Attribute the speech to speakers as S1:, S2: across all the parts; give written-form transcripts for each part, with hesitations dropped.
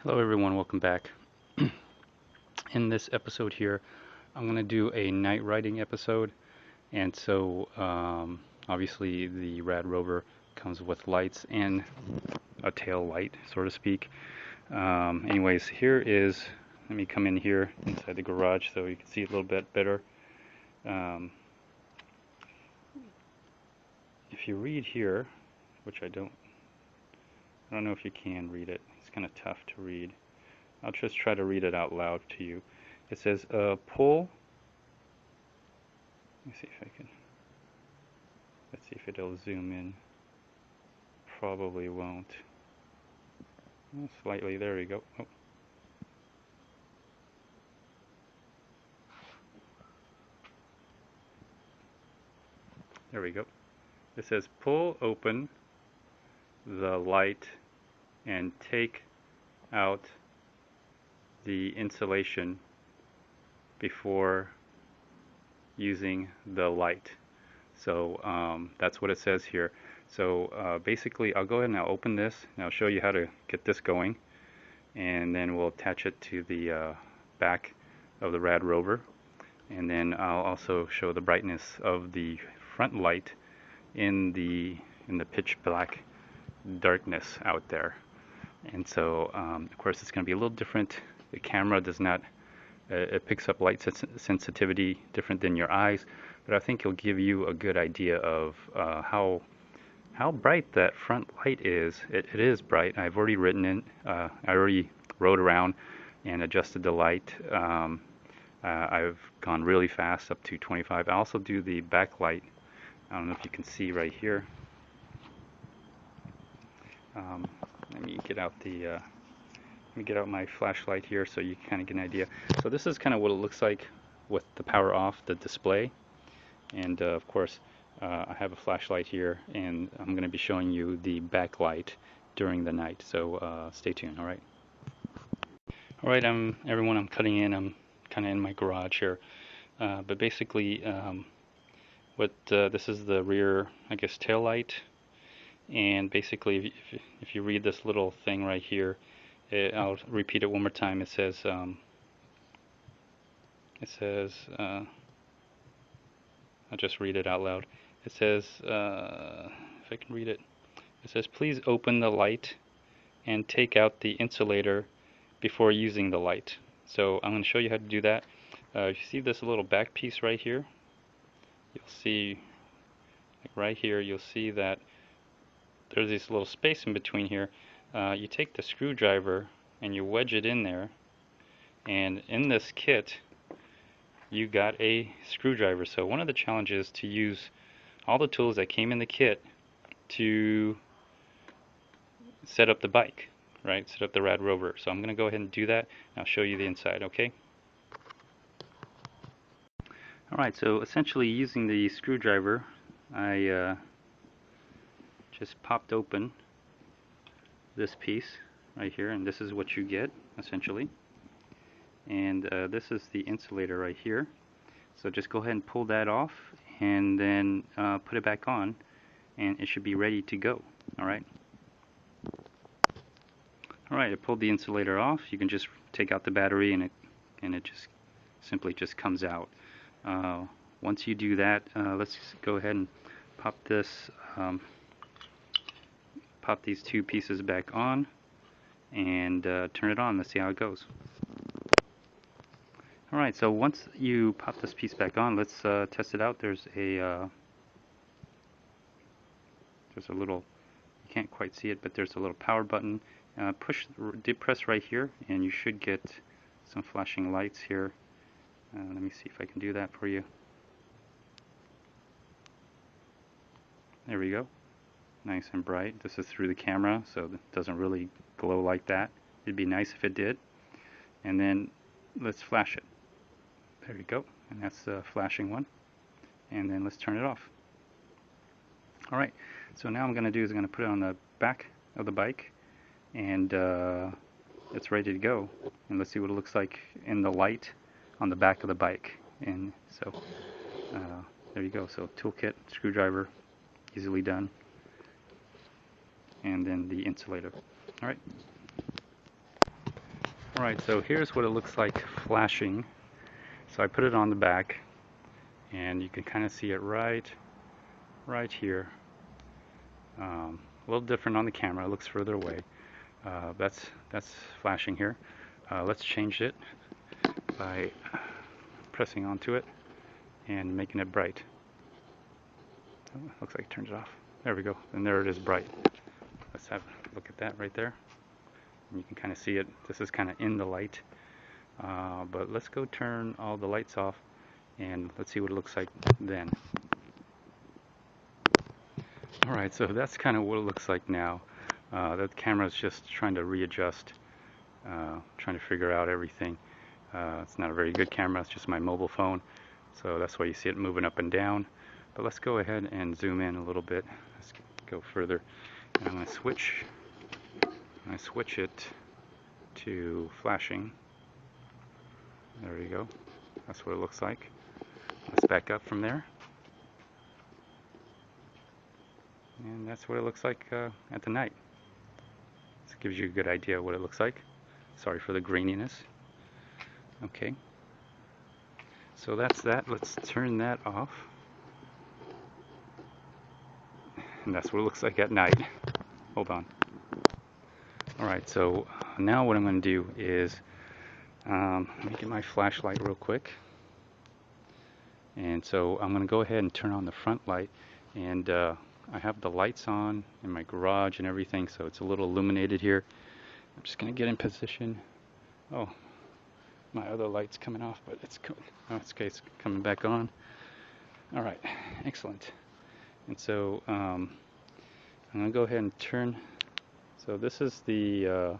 S1: Hello everyone, welcome back. In this episode here, I'm going to do a night riding episode, and obviously the RADROVER comes with lights and a tail light, so to speak. Anyways, let me come in here inside the garage so you can see it a little bit better. If you read here, which I don't know if you can read it, it's kind of tough to read. I'll just try to read it out loud to you. It says, pull. Let me see if I can. Let's see if it'll zoom in. Probably won't. Slightly. There we go. Oh. There we go. It says, pull open the light and take out the insulation before using the light. So that's what it says here. So basically I'll go ahead and I'll open this and I'll show you how to get this going, and then we'll attach it to the back of the RADROVER, and then I'll also show the brightness of the front light in the pitch black darkness out there. And so of course it's going to be a little different. The camera does not it picks up light sensitivity different than your eyes, but I think it'll give you a good idea of how bright that front light is. It is bright. I've already ridden it. I already rode around and adjusted the light. I've gone really fast, up to 25. I also do the backlight. I don't know if you can see right here. Let me get out my flashlight here so you can kind of get an idea. So this is kind of what it looks like with the power off, the display. And of course, I have a flashlight here, and I'm going to be showing you the backlight during the night. So stay tuned. All right. All right, everyone. I'm cutting in. I'm kind of in my garage here, but basically, this is the rear, I guess, tail light. And basically, if you read this little thing right here, I'll repeat it one more time. It says, I'll just read it out loud. It says, if I can read it, it says, please open the light and take out the insulator before using the light. So I'm going to show you how to do that. If you see this little back piece right here, you'll see, like right here, you'll see that there's this little space in between here. You take the screwdriver and you wedge it in there, and in this kit you got a screwdriver. So one of the challenges is to use all the tools that came in the kit to set up the bike, right? Set up the RADROVER. So I'm going to go ahead and do that, and I'll show you the inside, okay? Alright, so essentially using the screwdriver, I just popped open this piece right here, and this is what you get essentially. And this is the insulator right here. So just go ahead and pull that off, and then put it back on, and it should be ready to go. Alright, I pulled the insulator off. You can just take out the battery, and it just simply just comes out. Once you do that, let's go ahead and pop these two pieces back on and turn it on. Let's see how it goes. Alright, so once you pop this piece back on, let's test it out. There's a little, you can't quite see it, but there's a little power button. Press right here, and you should get some flashing lights here. Let me see if I can do that for you. There we go. Nice and bright. This is through the camera, so it doesn't really glow like that. It'd be nice if it did. And then let's flash it. There you go. And that's the flashing one. And then let's turn it off. Alright, so now I'm going to do is I'm going to put it on the back of the bike, and it's ready to go. And let's see what it looks like in the light on the back of the bike. And so there you go. So toolkit, screwdriver, easily done, and then the insulator. Alright. Alright, so here's what it looks like flashing. So I put it on the back, and you can kind of see it right here. A little different on the camera, it looks further away. That's flashing here. Let's change it by pressing onto it and making it bright. Oh, looks like it turns it off. There we go, and there it is bright. Let's have a look at that right there. And you can kind of see it. This is kind of in the light. But let's go turn all the lights off and let's see what it looks like then. Alright, so that's kind of what it looks like now. The camera's just trying to readjust, trying to figure out everything. It's not a very good camera, it's just my mobile phone. So that's why you see it moving up and down. But let's go ahead and zoom in a little bit. Let's go further. And I'm going to switch it to flashing. There you go. That's what it looks like. Let's back up from there. And that's what it looks like at the night. This gives you a good idea of what it looks like. Sorry for the graininess. Okay. So that's that. Let's turn that off. And that's what it looks like at night. Hold on. Alright, so now what I'm going to do is let me get my flashlight real quick. And so I'm going to go ahead and turn on the front light. And I have the lights on in my garage and everything, so it's a little illuminated here. I'm just going to get in position. Oh, my other light's coming off, but it's okay, it's coming back on. Alright, excellent. And so I'm going to go ahead and turn. So this is the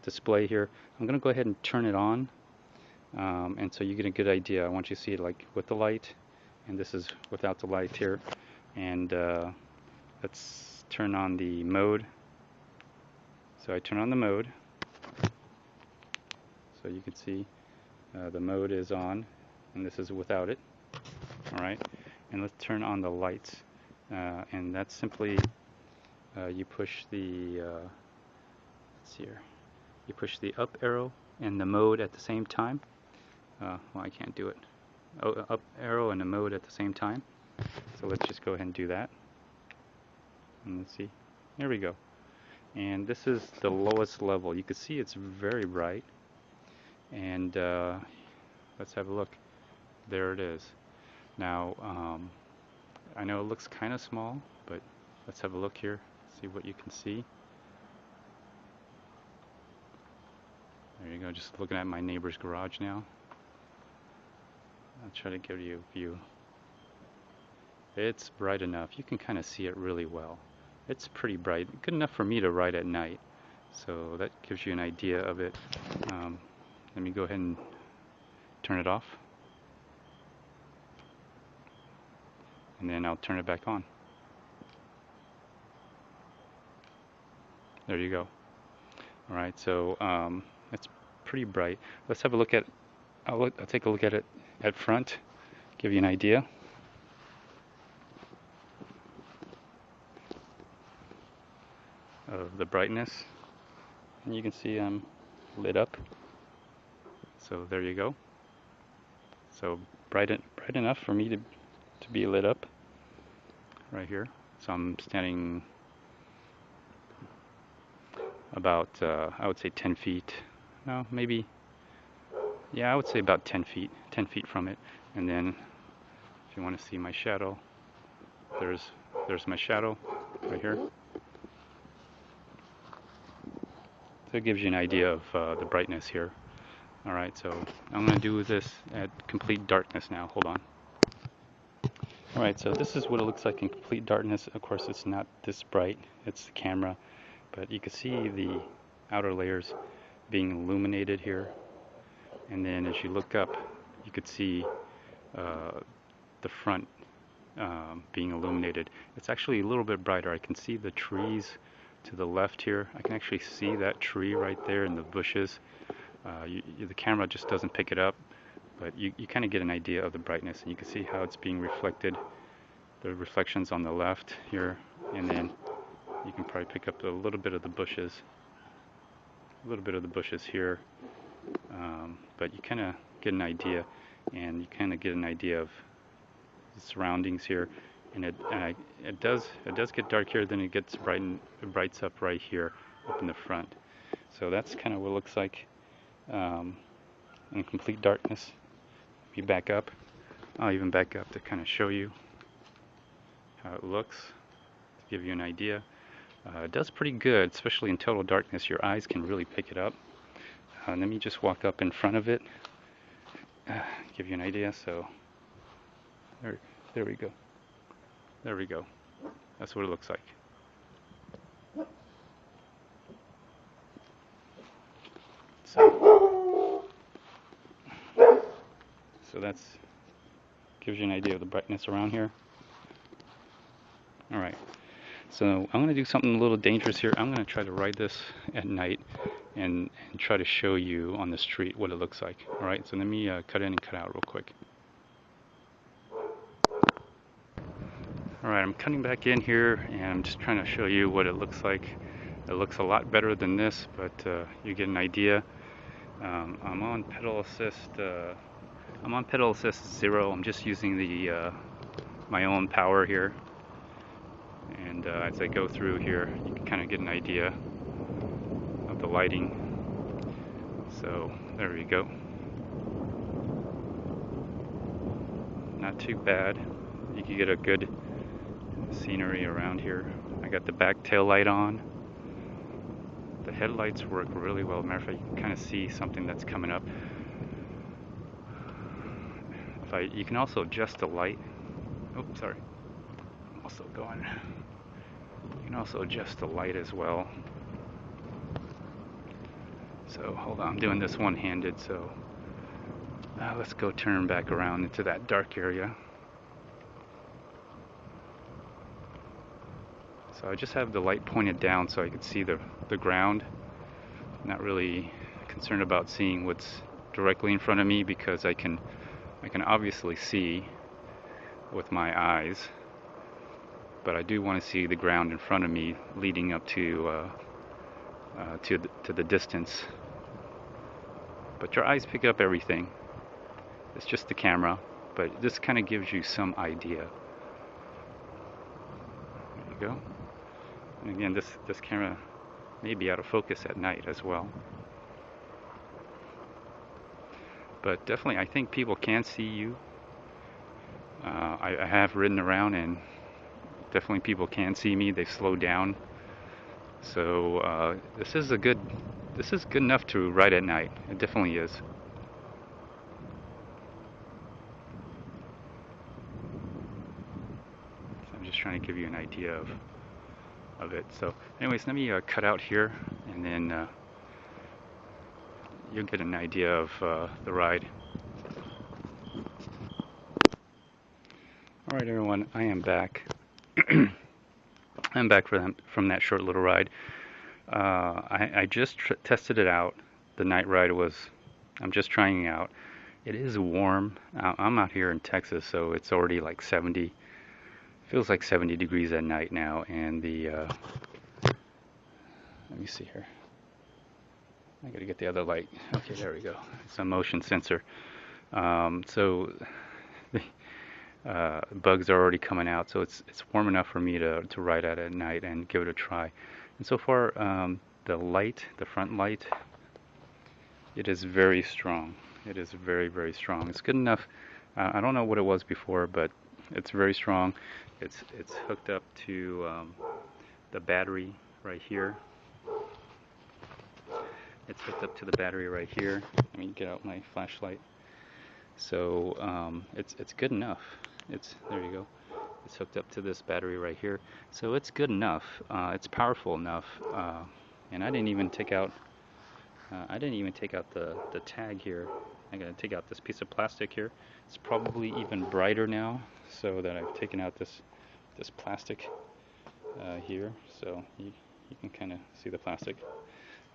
S1: display here. I'm going to go ahead and turn it on, and so you get a good idea. I want you to see it like with the light, and this is without the light here. And let's turn on the mode. So I turn on the mode, so you can see the mode is on, and this is without it. Alright, and let's turn on the lights, and that's simply you push the let's see here. You push the up arrow and the mode at the same time. Well, I can't do it. Oh, up arrow and the mode at the same time. So let's just go ahead and do that. And let's see. There we go. And this is the lowest level. You can see it's very bright. And let's have a look. There it is. Now, I know it looks kind of small, but let's have a look here. See what you can see. There you go, just looking at my neighbor's garage now. I'll try to give you a view. It's bright enough. You can kind of see it really well. It's pretty bright. Good enough for me to ride at night. So that gives you an idea of it. Let me go ahead and turn it off. And then I'll turn it back on. There you go. Alright, so it's pretty bright. Let's have a look at, I'll take a look at it at front, give you an idea. Of the brightness. And you can see I'm lit up. So there you go. So bright enough for me to be lit up right here. So I'm standing about I would say 10 feet. No, maybe. Yeah, I would say about 10 feet from it. And then if you want to see my shadow, there's my shadow right here. So it gives you an idea of the brightness here. Alright, so I'm going to do this at complete darkness now. Hold on. Alright, so this is what it looks like in complete darkness. Of course, it's not this bright. It's the camera. But you can see the outer layers being illuminated here. And then as you look up, you could see the front being illuminated. It's actually a little bit brighter. I can see the trees to the left here. I can actually see that tree right there in the bushes. The camera just doesn't pick it up, but you kind of get an idea of the brightness, and you can see how it's being reflected. The reflections on the left here, and then you can probably pick up a little bit of the bushes here, But you kind of get an idea, and you kind of get an idea of the surroundings here. And it does get dark here, then it gets brights up right here, up in the front. So that's kind of what it looks like in complete darkness. If you back up, I'll even back up to kind of show you how it looks, to give you an idea. It does pretty good, especially in total darkness. Your eyes can really pick it up. Let me just walk up in front of it, give you an idea. So there we go. There we go. That's what it looks like. So that's gives you an idea of the brightness around here. All right. So I'm going to do something a little dangerous here. I'm going to try to ride this at night and try to show you on the street what it looks like. All right. So let me cut in and cut out real quick. All right. I'm cutting back in here, and I'm just trying to show you what it looks like. It looks a lot better than this, but you get an idea. I'm on pedal assist. I'm on pedal assist 0. I'm just using the my own power here. And as I go through here, you can kind of get an idea of the lighting. So there we go. Not too bad. You can get a good scenery around here. I got the back tail light on. The headlights work really well. Matter of fact, you can kind of see something that's coming up. You can also adjust the light. Oh, sorry. I'm also going. You can also adjust the light as well. So hold on, I'm doing this one-handed. So let's go turn back around into that dark area. So I just have the light pointed down so I can see the ground. I'm not really concerned about seeing what's directly in front of me because I can obviously see with my eyes, but I do want to see the ground in front of me leading up to the distance. But your eyes pick up everything. It's just the camera, but this kind of gives you some idea. There you go. And again, this camera may be out of focus at night as well. But definitely, I think people can see you. I have ridden around, and definitely people can see me. They've slowed down. So this is good enough to ride at night. It definitely is. So I'm just trying to give you an idea of it. So anyways, let me cut out here, and then you'll get an idea of the ride. Alright everyone, I am back. I'm back from that short little ride. I just tested it out. The night ride I'm just trying it out. It is warm. I'm out here in Texas, so it's already like 70. Feels like 70 degrees at night now, and let me see here. I gotta get the other light. Okay, there we go. It's a motion sensor. So the bugs are already coming out, so it's warm enough for me to ride at night and give it a try. And so far, the front light, it is very strong. It is very, very strong. It's good enough. I don't know what it was before, but it's very strong. It's hooked up to the battery right here. It's hooked up to the battery right here. Let me get out my flashlight. So it's good enough. There you go. It's hooked up to this battery right here. So it's good enough. It's powerful enough. And I didn't even take out the tag here. I gotta take out this piece of plastic here. It's probably even brighter now, so that I've taken out this plastic here, so you can kind of see the plastic.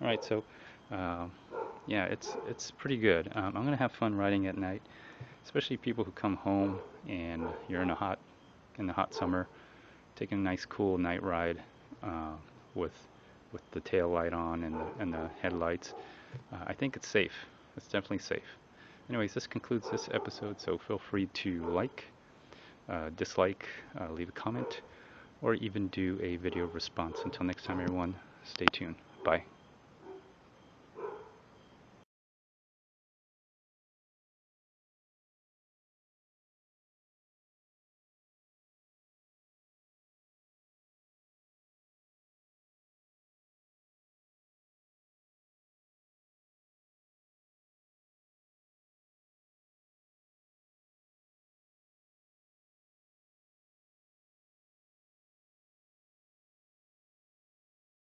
S1: All right, so yeah, it's pretty good. I'm gonna have fun riding at night, especially people who come home and you're in the hot summer, taking a nice cool night ride with the tail light on and the headlights. I think it's safe. It's definitely safe. Anyways, this concludes this episode, so feel free to like, dislike, leave a comment, or even do a video response. Until next time, everyone, stay tuned. Bye.